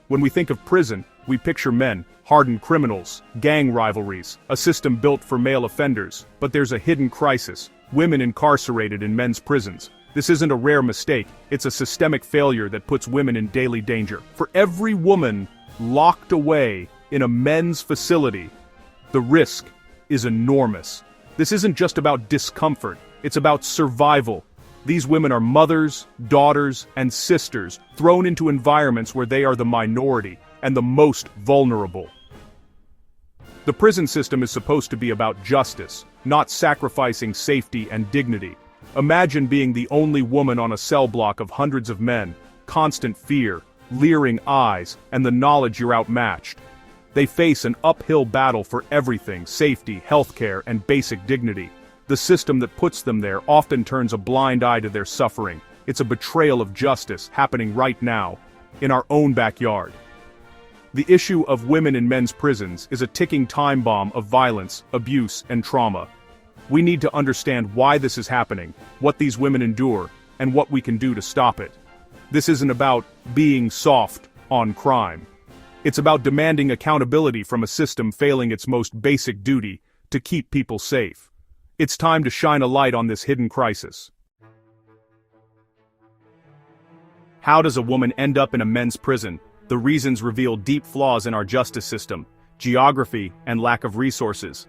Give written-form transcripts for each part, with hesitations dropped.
When we think of prison, we picture men, hardened criminals, gang rivalries, a system built for male offenders. But there's a hidden crisis: women incarcerated in men's prisons. This isn't a rare mistake, it's a systemic failure that puts women in daily danger. For every woman locked away in a men's facility, the risk is enormous. This isn't just about discomfort, it's about survival. These women are mothers, daughters, and sisters thrown into environments where they are the minority and the most vulnerable. The prison system is supposed to be about justice, not sacrificing safety and dignity. Imagine being the only woman on a cell block of hundreds of men, constant fear, leering eyes, and the knowledge you're outmatched. They face an uphill battle for everything: safety, healthcare, and basic dignity. The system that puts them there often turns a blind eye to their suffering. It's a betrayal of justice happening right now, in our own backyard. The issue of women in men's prisons is a ticking time bomb of violence, abuse, and trauma. We need to understand why this is happening, what these women endure, and what we can do to stop it. This isn't about being soft on crime. It's about demanding accountability from a system failing its most basic duty: to keep people safe. It's time to shine a light on this hidden crisis. How does a woman end up in a men's prison? The reasons reveal deep flaws in our justice system: geography and lack of resources.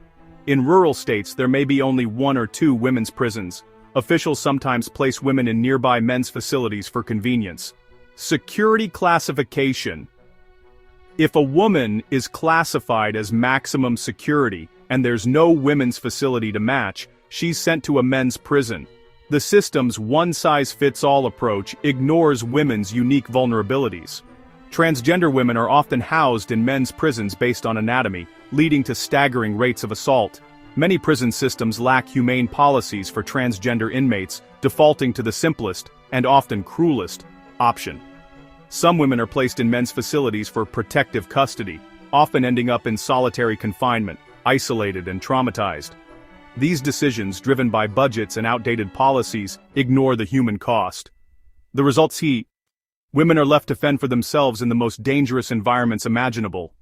In rural states, there may be only 1 or 2 women's prisons. Officials sometimes place women in nearby men's facilities for convenience. Security classification. If a woman is classified as maximum security and there's no women's facility to match, she's sent to a men's prison. The system's one-size-fits-all approach ignores women's unique vulnerabilities. Transgender women are often housed in men's prisons based on anatomy, leading to staggering rates of assault. Many prison systems lack humane policies for transgender inmates, defaulting to the simplest, and often cruelest, option. Some women are placed in men's facilities for protective custody, often ending up in solitary confinement, isolated and traumatized. These decisions, driven by budgets and outdated policies, ignore the human cost. The results: women are left to fend for themselves in the most dangerous environments imaginable.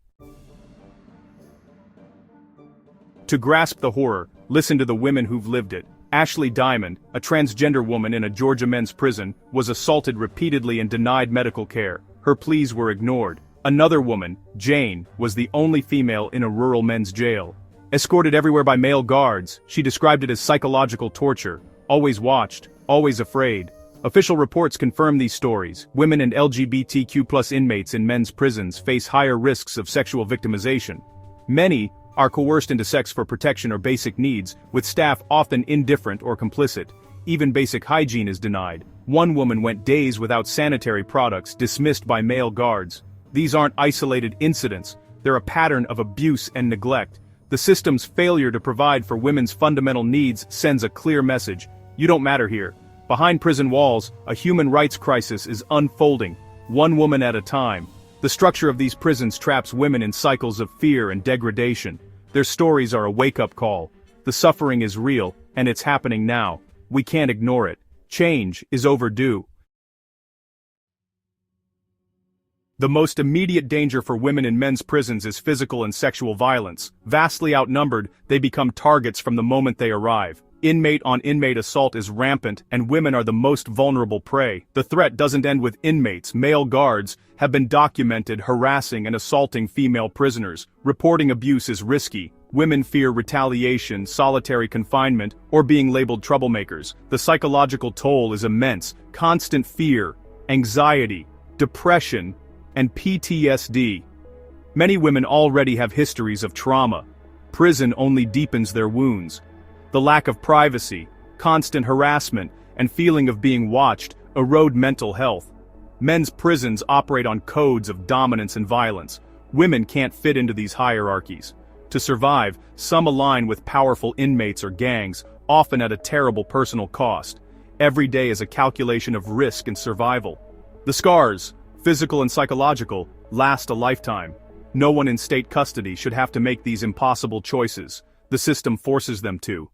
To grasp the horror, listen to the women who've lived it. Ashley Diamond, a transgender woman in a Georgia men's prison, was assaulted repeatedly and denied medical care. Her pleas were ignored. Another woman, Jane, was the only female in a rural men's jail. Escorted everywhere by male guards, she described it as psychological torture: always watched, always afraid. Official reports confirm these stories. Women and LGBTQ+ inmates in men's prisons face higher risks of sexual victimization. Many are coerced into sex for protection or basic needs, with staff often indifferent or complicit. Even basic hygiene is denied. One woman went days without sanitary products, dismissed by male guards. These aren't isolated incidents, they're a pattern of abuse and neglect. The system's failure to provide for women's fundamental needs sends a clear message: you don't matter here. Behind prison walls, a human rights crisis is unfolding, one woman at a time. The structure of these prisons traps women in cycles of fear and degradation. Their stories are a wake-up call. The suffering is real, and it's happening now. We can't ignore it. Change is overdue. The most immediate danger for women in men's prisons is physical and sexual violence. Vastly outnumbered, they become targets from the moment they arrive. Inmate-on-inmate assault is rampant, and women are the most vulnerable prey. The threat doesn't end with inmates. Male guards have been documented harassing and assaulting female prisoners. Reporting abuse is risky. Women fear retaliation, solitary confinement, or being labeled troublemakers. The psychological toll is immense: constant fear, anxiety, depression, and PTSD. Many women already have histories of trauma. Prison only deepens their wounds. The lack of privacy, constant harassment, and feeling of being watched erode mental health. Men's prisons operate on codes of dominance and violence. Women can't fit into these hierarchies. To survive, some align with powerful inmates or gangs, often at a terrible personal cost. Every day is a calculation of risk and survival. The scars, physical and psychological, last a lifetime. No one in state custody should have to make these impossible choices. The system forces them to.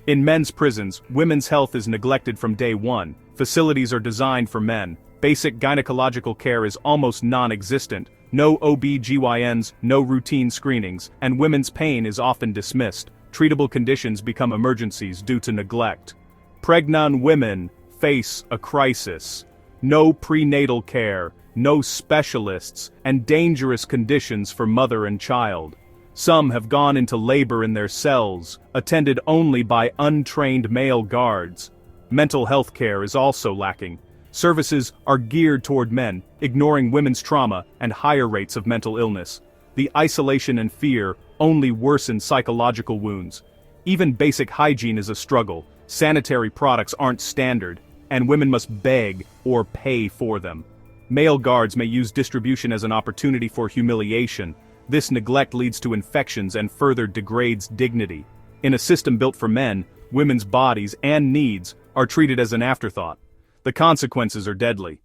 In men's prisons, women's health is neglected from day one. Facilities are designed for men, Basic gynecological care is almost non-existent, no OB/GYNs, no routine screenings, and women's pain is often dismissed. Treatable conditions become emergencies due to neglect. Pregnant women face a crisis. No prenatal care, no specialists, and dangerous conditions for mother and child. Some have gone into labor in their cells, attended only by untrained male guards. Mental health care is also lacking. Services are geared toward men, ignoring women's trauma and higher rates of mental illness. The isolation and fear only worsen psychological wounds. Even basic hygiene is a struggle. Sanitary products aren't standard, and women must beg or pay for them. Male guards may use distribution as an opportunity for humiliation. This neglect leads to infections and further degrades dignity. In a system built for men, women's bodies and needs are treated as an afterthought. The consequences are deadly.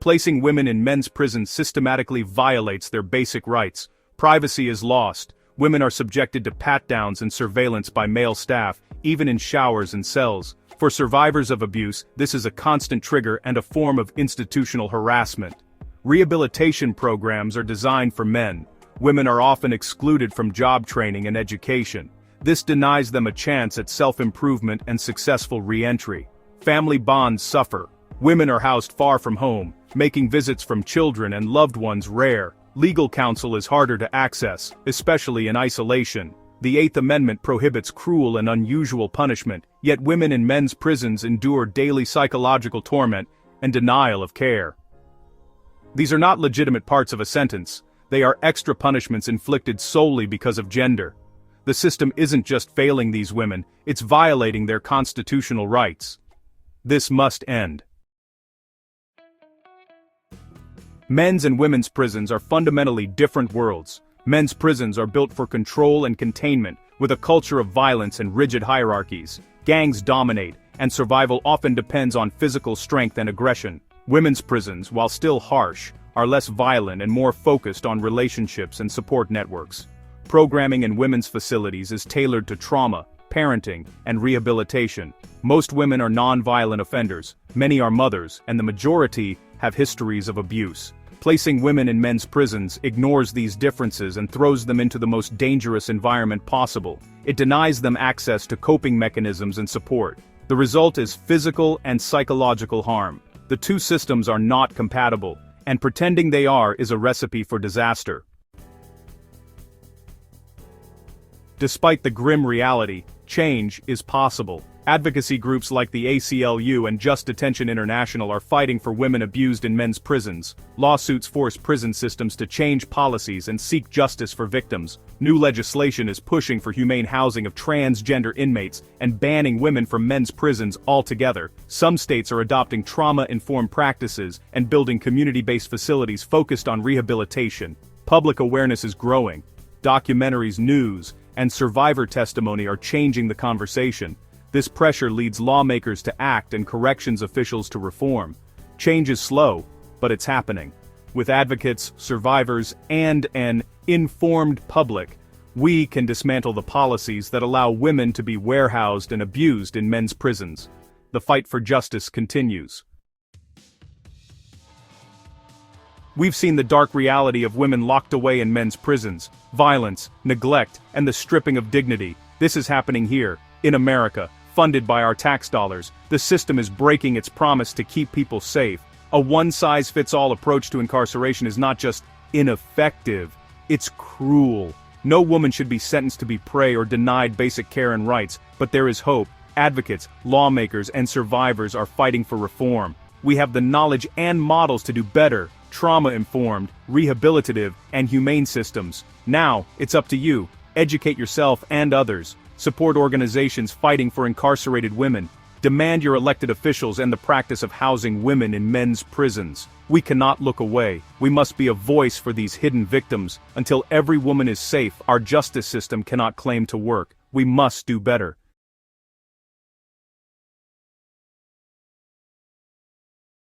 Placing women in men's prisons systematically violates their basic rights. Privacy is lost. Women are subjected to pat-downs and surveillance by male staff, even in showers and cells. For survivors of abuse, this is a constant trigger and a form of institutional harassment. Rehabilitation programs are designed for men. Women are often excluded from job training and education. This denies them a chance at self-improvement and successful re-entry. Family bonds suffer. Women are housed far from home, making visits from children and loved ones rare. Legal counsel is harder to access, especially in isolation. The Eighth Amendment prohibits cruel and unusual punishment, yet women in men's prisons endure daily psychological torment and denial of care. These are not legitimate parts of a sentence. They are extra punishments inflicted solely because of gender. The system isn't just failing these women, it's violating their constitutional rights. This must end. Men's and women's prisons are fundamentally different worlds. Men's prisons are built for control and containment, with a culture of violence and rigid hierarchies. Gangs dominate, and survival often depends on physical strength and aggression. Women's prisons, while still harsh, are less violent and more focused on relationships and support networks. Programming in women's facilities is tailored to trauma, parenting, and rehabilitation. Most women are non-violent offenders, many are mothers, and the majority have histories of abuse. Placing women in men's prisons ignores these differences and throws them into the most dangerous environment possible. It denies them access to coping mechanisms and support. The result is physical and psychological harm. The two systems are not compatible, and pretending they are is a recipe for disaster. Despite the grim reality, change is possible. Advocacy groups like the ACLU and Just Detention International are fighting for women abused in men's prisons. Lawsuits force prison systems to change policies and seek justice for victims. New legislation is pushing for humane housing of transgender inmates and banning women from men's prisons altogether. Some states are adopting trauma-informed practices and building community-based facilities focused on rehabilitation. Public awareness is growing. Documentaries, news, and survivor testimony are changing the conversation. This pressure leads lawmakers to act and corrections officials to reform. Change is slow, but it's happening. With advocates, survivors, and an informed public, we can dismantle the policies that allow women to be warehoused and abused in men's prisons. The fight for justice continues. We've seen the dark reality of women locked away in men's prisons, violence, neglect, and the stripping of dignity. This is happening here, in America. Funded by our tax dollars, the system is breaking its promise to keep people safe. A one-size-fits-all approach to incarceration is not just ineffective, it's cruel. No woman should be sentenced to be prey or denied basic care and rights, but there is hope. Advocates, lawmakers, and survivors are fighting for reform. We have the knowledge and models to do better, trauma-informed, rehabilitative, and humane systems. Now, it's up to you. Educate yourself and others. Support organizations fighting for incarcerated women. Demand your elected officials end the practice of housing women in men's prisons. We cannot look away. We must be a voice for these hidden victims. Until every woman is safe, our justice system cannot claim to work. We must do better.